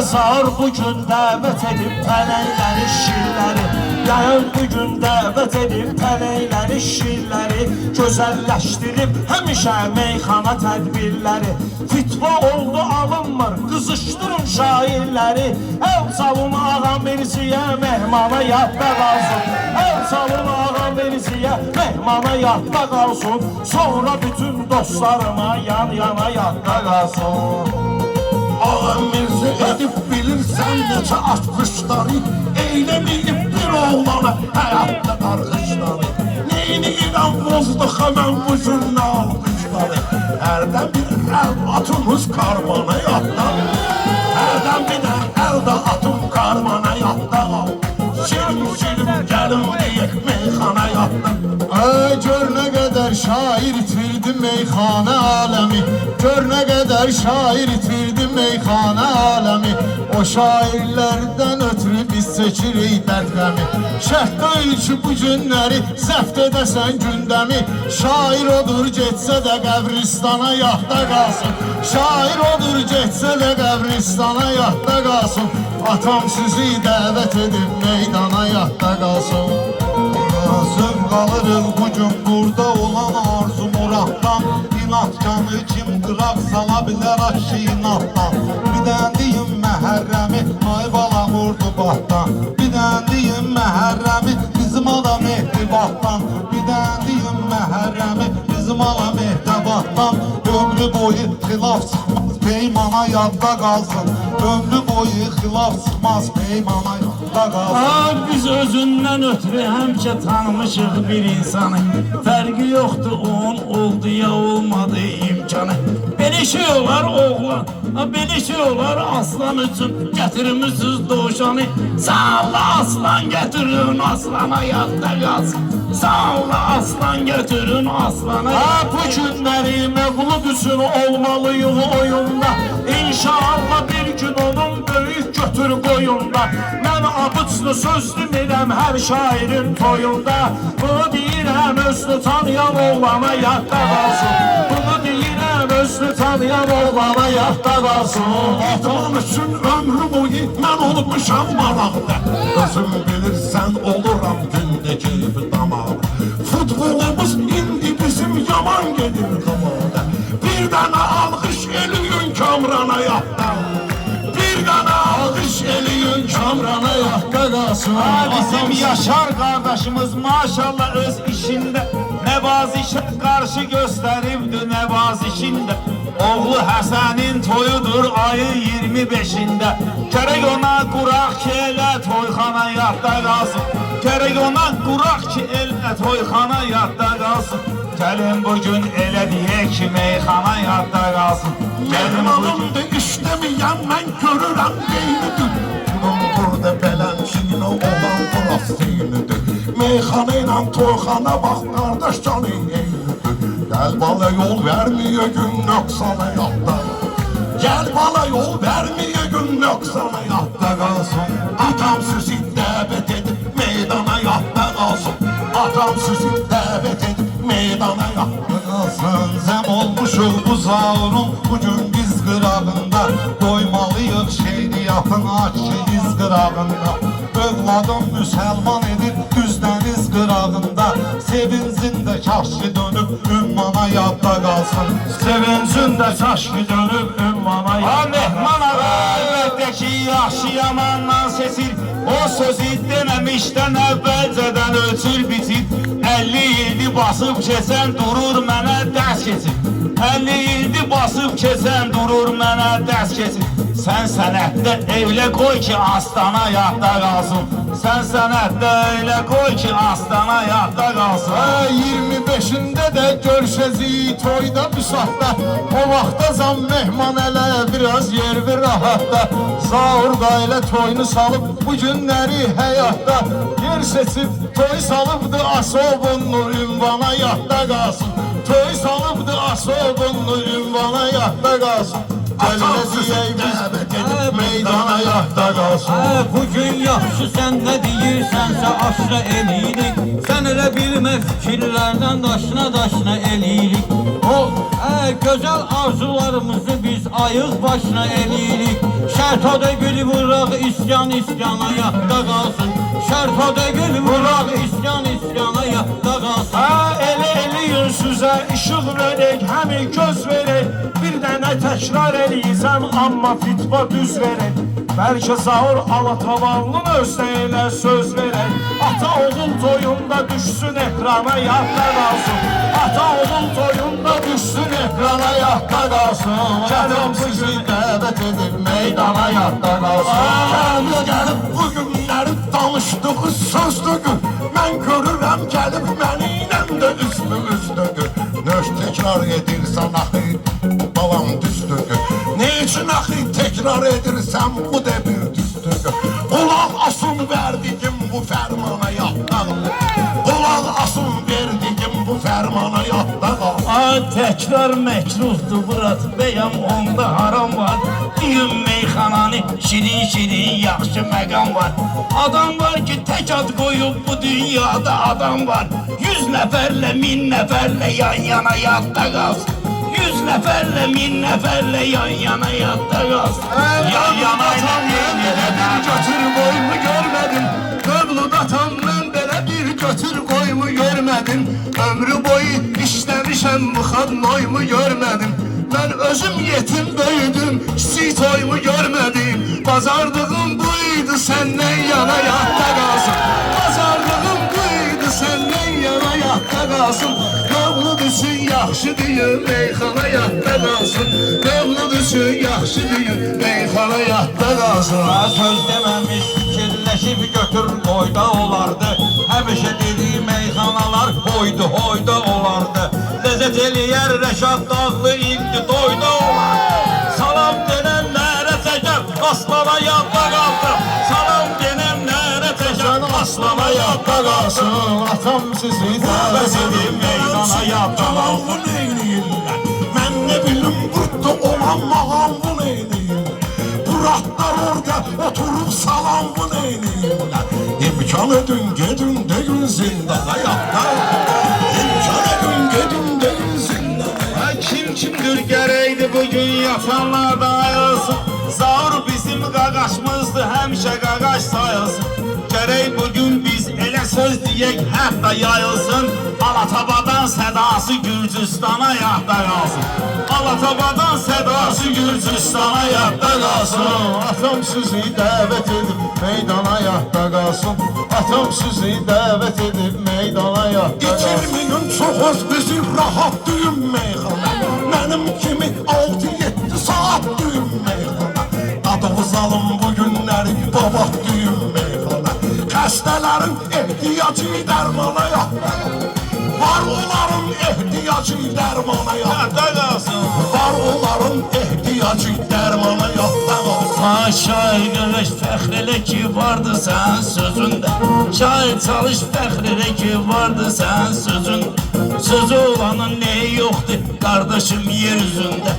Sağır bugün dəvət edib pələkləri, şirləri. Yayın bugün dəvət edib pələkləri, şirləri. Gözəlləşdirib həmişə meyxana tədbirləri. Fitva oldu alınmır, qızışdırın şairləri. Əl salın ağam Mirziyə, mehmana yadda qalsın. Əl salın ağam Mirziyə, mehmana yadda qalsın. Sonra bütün dostlarıma yan yana yadda qalsın. Ağam Mirzi edib bilirsən neçə atmışları. Eyləməyib bir oğlana həyatda qarğışları. Neyini İran bozdu həmən bu cürlə alqışları. Hərdən bir əl atımız karmana yadda. Hərdən bir əl də atım karmana yadda. Şirin gəlin deyək meyxana yadda. Gör nə qədər şair itirdi meyxana aləmi. Gör nə qədər şair itirdi meyxana aləmi. O şairlərdən ötürü biz çəkirik dərdləmi. Şərt deyil ki bu günləri zəft edəsən gündəmi. Şair odur getsə də qəbristana yadda qalsın. Şair odur getsə də qəbristana yadda qalsın. Atam sizi dəvət edib meydana yadda qalsın. Zövq alırıq bugün burada olan arzu muraddan. İnatkanı kim qıraq sala bilər aşkı inatdan. Bir dən deyim məhərrəmi ay bala vurdu batdan. Bir dən deyim məhərrəmi bizim adam ehtibatdan. Bir dən deyim məhərrəmi bizim adam ehtibatdan. Ömrü boyu xilaf çıxmaz peymana yadda qalsın. Ömrü boyu xilaf çıxmaz peymana yadda qalsın. Biz özündən ötürü həmişə tanımışıq bir insanı. Fərqi yoxdur onun oldu ya olmadı imkanı. Belə şey olar oğlan, belə şey olar aslan üçün. Gətirmişsiniz doğuşanı. Sağla aslan gətirin aslana yadda qalsın. Sağla aslan götürün aslana. Bu günləri məğlub üçün olmalıyıq oyunda. İnşallah bir gün onun böyük götür qoyunda. Mən abıçlı söz demirəm hər şairin toyunda. Bunu deyirəm özünü tanıyan oğlana yadda qalsın. Bunu deyirəm özünü tanıyan oğlana yadda qalsın. Atam üçün ömrü boyu mən olmuşam maraqda. Özüm bilirsən oluram gündəki damağ. Futbolumuz indi bizim yaman gedir qamada. Bir dənə alqış eləyin Kamrana yadda. Bir dənə alqış eləyin Kamrana yadda qalsın. Bizim Yaşar qardaşımız maşallah öz işində nəvazişə qarşı göstəribdi nəvazişində. Oğlu Həsənin toyudur ayın 25'ində. Gərək ona quraq ki elə toyxana yadda qalsın. Gərək ona quraq ki elə toyxana yadda qalsın. Gəlin bugün elə deyək ki meyxana yadda qalsın. Mənim alımda işləməyən mən görürəm beynidir. Bunun burada beləmşiyinə olan plastiğinidir. Meyxana ilə toyxana bax qardaş canı eynidir. Gel bana yol vermeye gün yok sana yapta. Gel bana yol vermeye gün yok sana yapta kalsın. Atam sizi davet edip meydana yapta kalsın. Atam sizi davet edip meydana yapta kalsın. Zem olmuşuz bu zavrun bugün biz kırağında. Doymalıyıq şeydi yapın açıyız kırağında. Övladım müselman edir düz deniz kırağında. Sevinsin de çarşı dönüp ümmana yadda kalsın. Sevinsin de çaşkı dönüp ümmana yadda. Ha mehman ağa elbette ki yaxşı yamandan seçir. O sözü dememişten əvvəlcədən ölçür bitir. 50 ildir basıb keçən durur mənə dərs keçir. 50 ildir basıb keçən durur mənə dərs keçir. Sən sənətdə evlə qoy ki astana yadda qalsın. Sən sənətdə evlə qoy ki astana yadda qalsın. 25'inde de görüşeceğiz toyda büsahta. O vaxta zam mehman elə biraz yer bir rahatta. Zaurda ile toyunu salıp bu günleri hayatta. Yer seçip toy salıbdı asobunlu ünvana yadda qalsın. Toy salıbdı asobunlu ünvana yadda qalsın. Gəlməsiyək biz meydana yadda qalsın. Bugün yaxşı sən nə deyirsənsə aşra eləyirik. Sən elə bilmə fikirlərdən daşına eləyirik. O gözəl arzularımızı biz ayıq başına eləyirik. Şərtada gül vuraq isyan yadda qalsın. Şərtada gül vuraq isyan yadda qalsın. Elə eləyin süzə işıq verək, həmi göz verək. Bir dənə təkrar eləyirsən, amma fitva düz verək. Bəlkə Zaur Alatavanlının özünə elə söz verək. Ata oğul toyunda düşsün ekrana yadda qalsın. Ata oğul toyunda düşsün ekrana yadda qalsın. Gəlib sizi dəvət edib meydana yadda qalsın. Gəlib bu günləri danışdıq sözdür. Mən görürəm gəlib mənimlə də üzdür. Nöş təkrar edirsən axı balam düzdür. Ne için axı təkrar edirsən bu da bir düzdür. Qulaq asın verdiğim bu fərmana yadda qalsın. Qulaq asın verdiğim bu fərmana yadda qalsın. Təkrar məkruhdur Murat bəyəm, onda haram var. Düyün meyxananı şirin yaxşı məqam var. Adam var ki tək ad qoyub bu dünyada adam var. 100 nəfərlə 1000 nəfərlə yan yana yadda qalsın. 100 nəfərlə 1000 nəfərlə yan yana yadda qalsın. Yan yana bir götür boymu görmədim. Mövlud atamdan belə bir götür qoymu görmədim. Ömrü boyu işləmişəm bu xadnoymu görmədim. Mən özüm yetim böyüdüm, kiçik toymu görmədim. Bazardığım buydu səndən yana yadda qalsın. Bazardığım buydu səndən yana yadda qalsın. Mövlud üçün yaxşı düyün meyxana yadda qalsın. Mövlud üçün yaxşı düyün meyxana yadda qalsın. Söz deməmiş fikirləşib götür boyda olardı. Həmişə dediyi meyxanalar hoyda olardı. Ləzzət eləyər Rəşad Dağlı indi doyda olardı. Salam denənlərə təkər aslana yadda qaldı. Salam denənlərə təkər aslana yadda qalsın. Atam sizi dəvət edib meydana yadda qalsın. Neyniyirlər? Mən ne bilim burada olan mağam bu neyniyirlər? Buratlar orada oturup salam bu neyniyirlər? İmkan edin gedin deyin zindana yadda. İmkan edin gedin deyin zindana. Kimdir gərəkdi bugün yatanlarda ayılsın. Zaur bizim qaqaşmızdır, həmişə qaqaş sayılsın. Gərək bugün biz elə söz deyək, hətta yayılsın. Alatabadan sədası Gürcüstana yadda qalsın. Alatabadan sədası Gürcüstana yadda qalsın. Atam sizi dəvət edib meydana yadda qalsın. Atam sizi dəvət edib meydana yadda qalsın. 2000'in çoxuz bizi rahat düyün meyxana. Mənim kimi 6-7 saat düyün meyxana. Adımız alın bu günləri babat düyün meyxana. Xəstələrin ehtiyacı dərmana yadda qalsın. Var onların ehtiyacı dərmana yadda qalsın. Var onların ehtiyacı dərmana yadda qalsın. şair qardaş fəxr elə ki vardı sən sözündə. Şair çalış fəxr elə ki vardı sən sözündə. Sözü olanın neyi yoxdur qardaşım yer üzündə.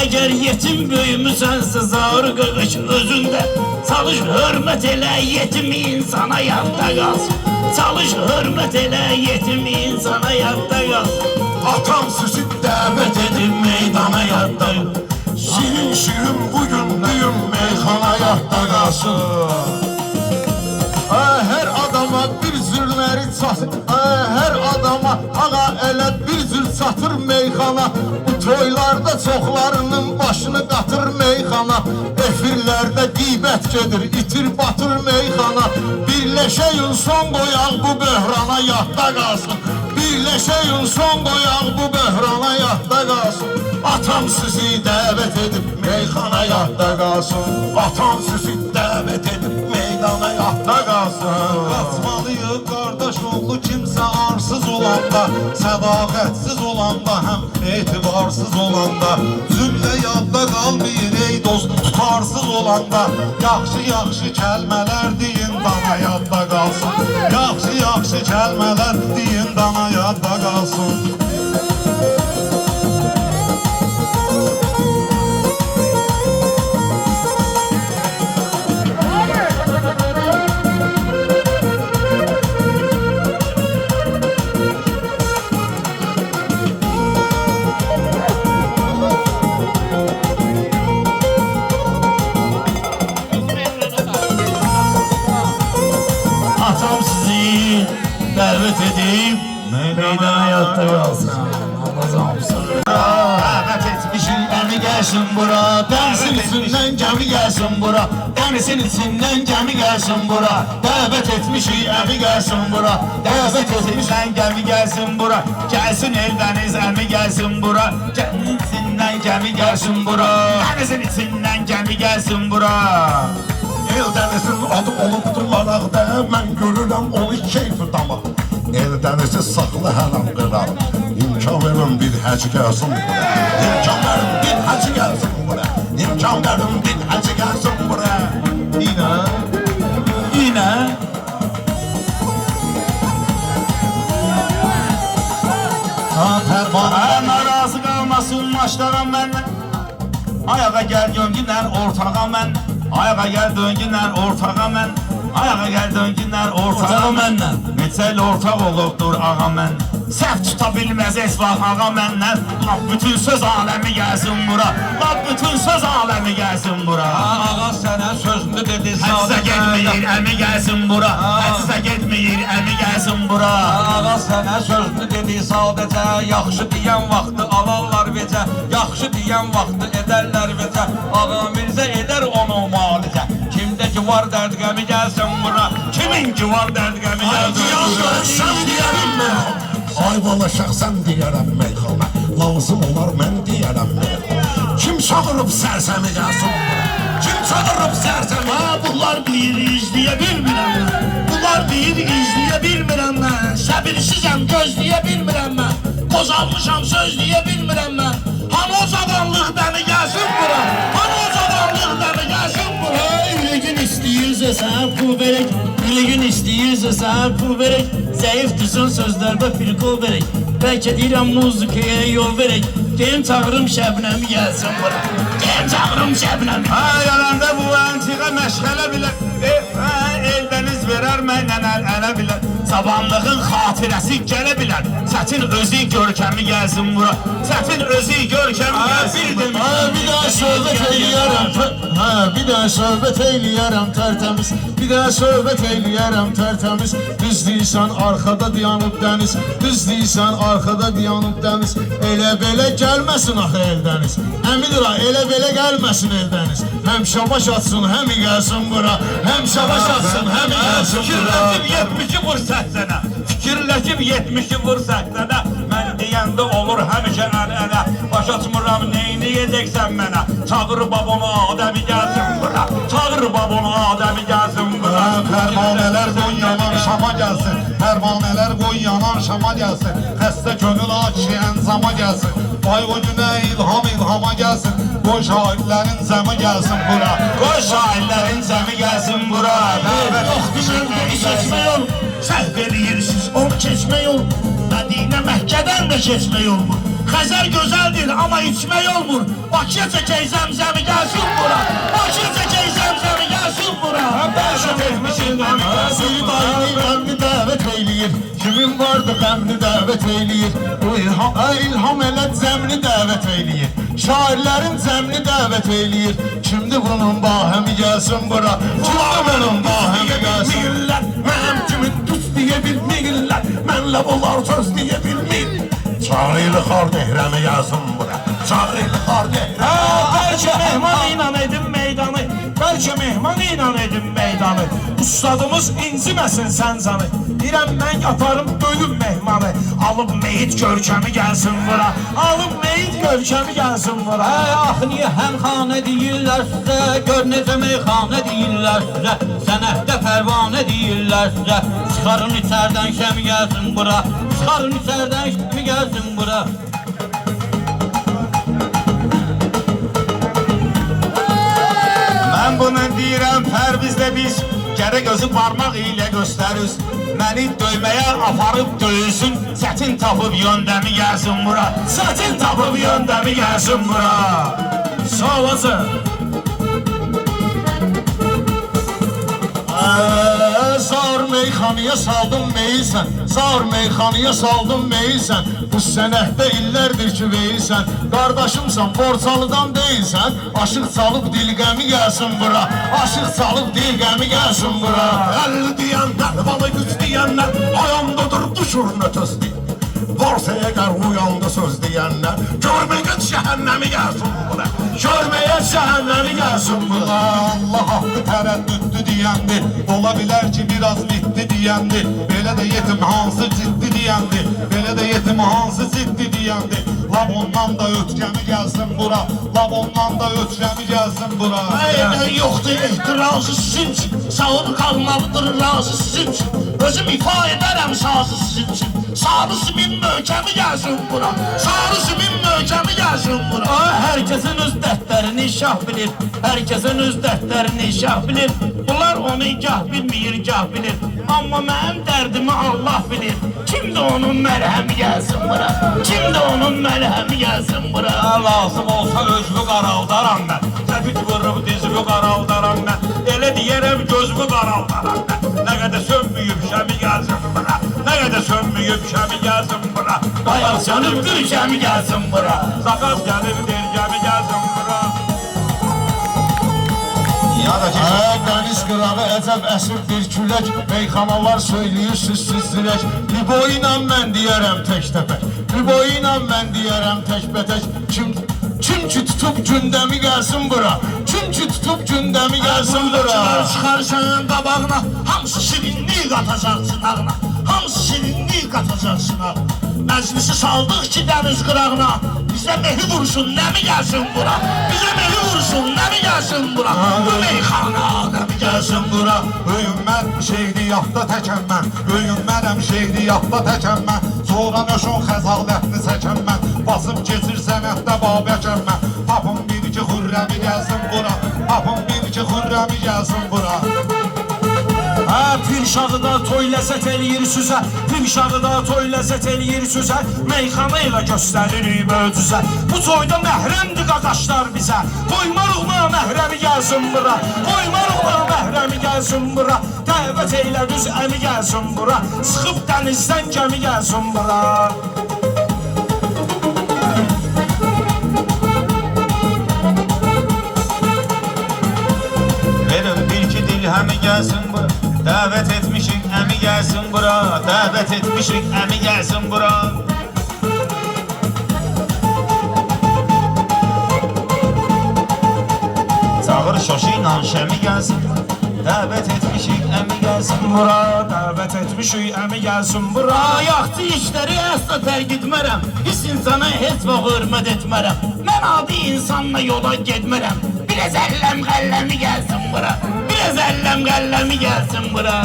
Əgər yetim böyümüsənsə Zaur qardaş özündə. Çalış hörmət elə yetim insana yadda qalsın. Çalış hörmət elə yetim insana yadda qalsın. Atam sizi dəvət edib meydana yadda. Şirin şirin bugün düyüm meyxana yadda qalsın. Hər adama bir zürləri çatır, hər adama ağa elə bir zür çatır meyxana. Bu toylarda çoxlarının başını qatır meyxana. Efirlərdə qeybət gedir, itir batır meyxana. Birləşəyin son qoyaq bu böhrana yadda qalsın. Birləşəyin son qoyaq bu böhrana yadda qalsın. Atam sizi dəvət edib meyxana yadda qalsın. Atam sizi dəvət edib meydana yadda qalsın. Qaçmalıyıq qardaş oğlu kimsə arsız olanda, sədaqətsiz olanda, həm etibarsız olanda. Züllə yadda qalmayın ey dost tutarsız olanda. Yaxşı kəlmələr deyin dana yadda qalsın. Yaxşı kəlmələr deyin dana yadda qalsın. Dəvət edib meydana yadda qalsın. Dəvət etmişim əmi gəlsin bura. Dənizin içindən gəmi gəlsin bura. Dənizin içindən gəmi gəlsin bura. Dəvət etmişik əmi gəlsin bura. Dəvət etmişən gəmi gəlsin bura. Gəlsin Eldəniz əmi gəlsin bura. Dənizin içindən gəmi gəlsin bura. Dənizin içindən gəmi gəlsin bura. Eldənizin adı olubdur maraqda. Mən görürəm onu keyfi dama. Eldənizi saxlı hələm qırar. İmkan verin bir həci gəlsin bura. İmkan verin bir həci gəlsin bura. İmkan verin bir həci gəlsin bura. Yine narazı qalmasın maçlara məndən. Ayağa gəl döngünlər ortağa mən. Ayağa gəl döngünlər ortağa mən. Ayağa gəl döngünlər ortağa məndən. Neçə il ortaq olubdur ağa mən. Səhv tuta bilməz esvah ağa məndən. Laf bütün söz aləmi gəlsin bura. Laf bütün söz aləmi gəlsin bura. Ağa sənə sözünü dedi Həcizə getməyir əmi gəlsin bura. Həcizə getməyir əmi gəlsin bura. Ağa sənə sözünü dedi sadəcə. Yaxşı deyən vaxtı alarlar vecə. Yaxşı deyən vaxtı edərlər vecə. Ağa Mirzə edər onu malicə. Kimdə ki var dərd qəmi gəlsin bura. Kimin ki var dərd qəmi gəlsin bura. Sən deyərim mən. Ay bala şəxsən deyərəm meyxana. Lazım olar mən deyərəm meyxana. Kim çağırıb sərsəmi gəlsin bura. Kim çağırıb sərsəmi. Bunlar deyir izləyə bilmirəm mən. Bunlar deyir izləyə bilmirəm mən. Səbirsizəm gözləyə bilmirəm mən. Qozalmışam sözləyə bilmirəm mən. Hani o zamanlıq dəni gəlsin bura. Hani o zamanlıq dəni gəlsin bura. Ürəgin istəyirsə sən pul verək. Ürəgin istəyirsə sən pul verək. Zəif düzün sözlərdə bir qol verək. Bəlkə deyirəm muzikaya yol verək. Deyim çağırım Şəbnəmi gəlsin bura. Deyim çağırım Şəbnəmi. Yananda bu antiqə məşğələ bilər. Eldəniz verər məndən ələ bilər. Sabanlığın xatirəsi gələ bilər. Çətin özü görkəmi gəlsin bura. Çətin özü görkəmi gəlsin bura. Bir daha söhbət eyləyərəm. Bir daha söhbət eyləyərəm tərtəmiz. Bir daha söhbət eyləyərəm tərtəmiz. Düz deyirsən arxada dayanıb dəniz. Düz deyirsən arxada dayanıb dəniz. Elə belə gəlməsin axı Eldəniz. Əmidir ha, elə belə gəlməsin Eldəniz. Həm şabaş atsın, həm gəlsin bura. Həm şabaş atsın, həm gəlsin bura. Fikirləşib 70 vur səhnə. Fikirləşib 70 vur səhnə. Mən deyəndə olur həmişə əl-ələ. Başa açmıram neyini yedəksən mənə. Çağır babonu adəmi gəlsin bura. Çağır babonu adəmi gəlsin bura. Pərvanələr qoy yanan Şama gəlsin. Pərvanələr qoy yanan Şama gəlsin. Xəstə könül aç əncama gəlsin. Vay o günə ilhama gəlsin. Qoy şairlərin zəmi gəlsin bura. Qoy şairlərin zəmi gəlsin bura. Vaxtımızda seçmək ol, səhv eləyirsiniz, onu keçmək ol. Mədinə Məkkədən də keçmək olmur. Xəzər gözəldir, amma içmək olmur. Bakıya çəkək zəmzəmi gəlsin bura. Bakıya çəkək zəmzəmi gəlsin bura. Bəşət etmişin əmi gəlsin bura. Qəmni dəvət eyləyir, kimin vardı qəmni dəvət eyləyir. İlham elət zəmni dəvət eyləyir. Şairlərin zəmni dəvət eyləyir. Kimdir bunun bahəmi gəlsin bura. Kimdir bunun bahəmi gəlsin bura. Mənim kimin düz deyə bilmirlər. Mənlə bunlar söz deyə bilmir. Çağrılı xar dehrəmi yazın bura. Çağrılı xar dehrəmi. Bəlkə mehman inan edin meydanı. Bəlkə mehman inan edin meydanı. Ustadımız inciməsin səncəni. Deyirəm mən yaparım bölüm mehmanı. Alıb meyit görkəmi gəlsin bura. Alıb meyit görkəmi gəlsin bura. Ah niyə həmxanə deyirlər sizə, gör necə meyxanə deyirlər sizə, sənətdə pərvanə deyirlər sizə. Çıxarın içərdən şəmi gəlsin bura, çıxarın içərdən şəmi gəlsin bura. Mən bunu deyirəm Pərvizlə biz gərək özü parmaq ilə göstəriz. Məni döyməyə aparıb döyülsün, çətin tapıb yöndəmi gəlsin bura. Çətin tapıb yöndəmi gəlsin bura. Sağ olasın. Zar meyxanıya saldım meyilsən, zar meyxanıya saldım meyilsən. Bu sənətdə illərdir ki veyilsən. Qardaşımsan, borçalıdan deyilsən. Aşıq çalıb dilqəmi gəlsin bura. Aşıq çalıb dilqəmi gəlsin bura. Əlli deyənlər, bana güc deyənlər, ayağımda durub düşür nötözlü. Varsa əgər uyandı söz deyənlər, görməyə cəhənnəmi gəlsin bura. Görməyə cəhənnəmi gəlsin bura. Allah haqqı tərəddüddü deyəndir. Ola bilər ki biraz bitdi deyəndir. Belə də yetim hansı ciddi deyəndir. Belə də yetim hansı ciddi deyəndir. Lab ondan da ötkəmi gəlsin bura. Lab ondan da ötkəmi gəlsin bura. Əgər yoxdur ehtirazı sizin için, sağır qalmalıdır razı sizin için. Özüm ifa edərəm sazı sizin için. Sarı simin möhkəmi gəlsin bura. Sarı simin möhkəmi gəlsin bura. Hər kəsin öz dərdlərini şah bilir. Hər kəsin öz dərdlərini şah bilir. Bunlar onu gah bilmir, gah bilir. Amma mənim dərdimi Allah bilir. Kimdə onun məlhəmi gəlsin bura. Kimdə onun məlhəmi gəlsin bura. Lazım olsa özümü qaraldaram mən. Təbit vurub dizimi qaraldaram mən. Elə deyərəm gözümü qaraldaram mən. Nə qədər sönmüyüb şəmi gəlsin bura. Nə qədər sönmüyüb şəmi gəlsin bura. Bayaq canım gülşəmi gəlsin bura. Sakaz gəlib dergəmi gəlsin bura. Dəniz qırağı əcəb əsir bir külək. Meyxanalar söyləyir süzsüz zirək. Libo ilə mən deyərəm tək təpək. Libo ilə mən deyərəm tək bətək. Kim ki tutub gündəmi gəlsin bura. Kim ki tutub gündəmi gəlsin bura. Çıxarsan qabağına, hamısı şirinlik qatacaqsın ağına. Hamısı şirinlik qatacaqsın ağına. Məclisi saldıq ki dəniz qırağına. Bizə mehi vursun, nəmi gəlsin bura. Bizə mehi vursun, nəmi gəlsin bura. Bu meyxana nəmi gəlsin bura. Öyünmən şeydiyatda təkəm mən. Öyünmənəm şeydiyatda təkəm mən. Sonra nöşün xəzalətini çəkəm mən. Basıb keçir sənətdə babəkəm mən. Tapın bir iki xürrəmi gəlsin bura. Tapın bir iki xürrəmi gəlsin bura. Pirşağı da toy ləzzət eləyir süzə. Pirşağı da toy ləzzət eləyir süzə. Meyxana ilə göstəririk möcüzə. Bu toyda məhrəmdir qaqaşlar bizə. Qoymarıqla məhrəmi gəlsin bura. Qoymarıqla məhrəmi gəlsin bura. Dəvət eylə düz əmi gəlsin bura. Sıxıb dənizdən gəmi gəlsin bura. Verin bir iki dilhəmi gəlsin bura. Dəvət etmişik əmi gəlsin bura. Dəvət etmişik əmi gəlsin bura. Çağır şoşu ilə şəmi gəlsin. Dəvət etmişik əmi gəlsin bura. Dəvət etmişik əmi gəlsin bura. Ayaqçı işləri əsla tərk etmərəm. Pis insana heç vaxt hörmət etmərəm. Mən adi insanla yola getmərəm. Biraz əlləm qəlləmi gəlsin bura. Biraz əlləm qəlləmi gəlsin bura.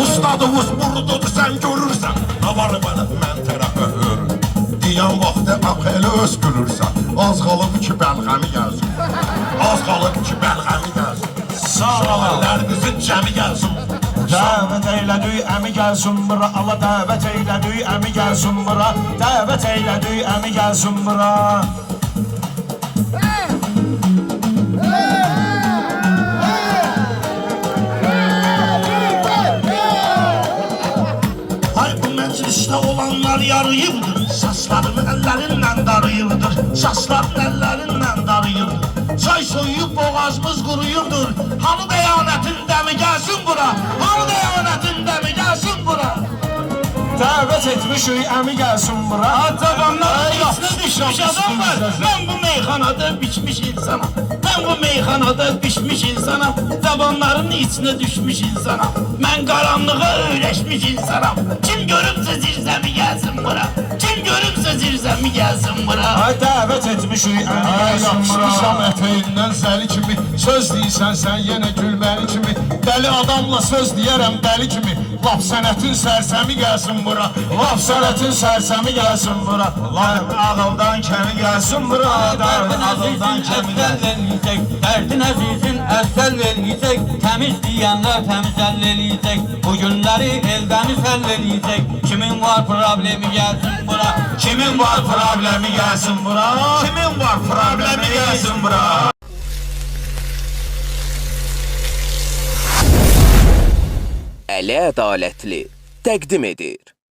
Ustadımız buradadır sən görürsən. Havarı bana mən tərəfə hör. Deyən vaxtı elə öz gülürsən. Az qalıb ki, bəlğəmi gəlsin. Az qalıb ki, bəlğəmi gəlsin. Sağ olun, cəmi gəlsin. Dəvət eylədik, əmi gəlsin bura. Allah dəvət eylədik, əmi gəlsin bura. Dəvət eylədik, əmi gəlsin bura. Məclisdə olanlar yarıyıbdır, saçlarını əllərindən darıyırdır, saçlarını əllərindən darıyırdır. Çay soyuyub boğazımız quruyurdur, hanı dəyanətin dəmi gəlsin bura, hanı dəyanətin dəmi gəlsin bura. Dəvət etmişik, əmi gəlsin bura. Tabanların içinə düşmüş adam var, mən bu meyxanada biçmiş insanam. Mən bu meyxanada biçmiş insanam, tabanların içinə düşmüş insanam. Mən qaranlığa öyrəşmiş insanam. Kim görübsə zirzəmi gəlsin bura, kim görübsə zirzəmi gəlsin bura. Ay dəvət etmişik, əmi gəlsin bura. Yapışmışam ətəyindən zəli kimi, söz deyirsən sən yenə gülməli kimi. Dəli adamla söz deyərəm dəli kimi, laf sənətin sərsəmi gəlsin bura, laf sənətin sərsəmi gəlsin bura. Ağıldan kəmi gəlsin bura, ağıldan kəmi gəlsin. Dərdin əzizin əzəl eləyəcək, təmiz deyənlər təmiz əl eləyəcək, bu günləri eldəmiz həll eləyəcək. Kimin var problemi gəlsin bura, kimin var problemi gəlsin bura, kimin var problemi gəlsin bura. Əli Ədalətli təqdim edir.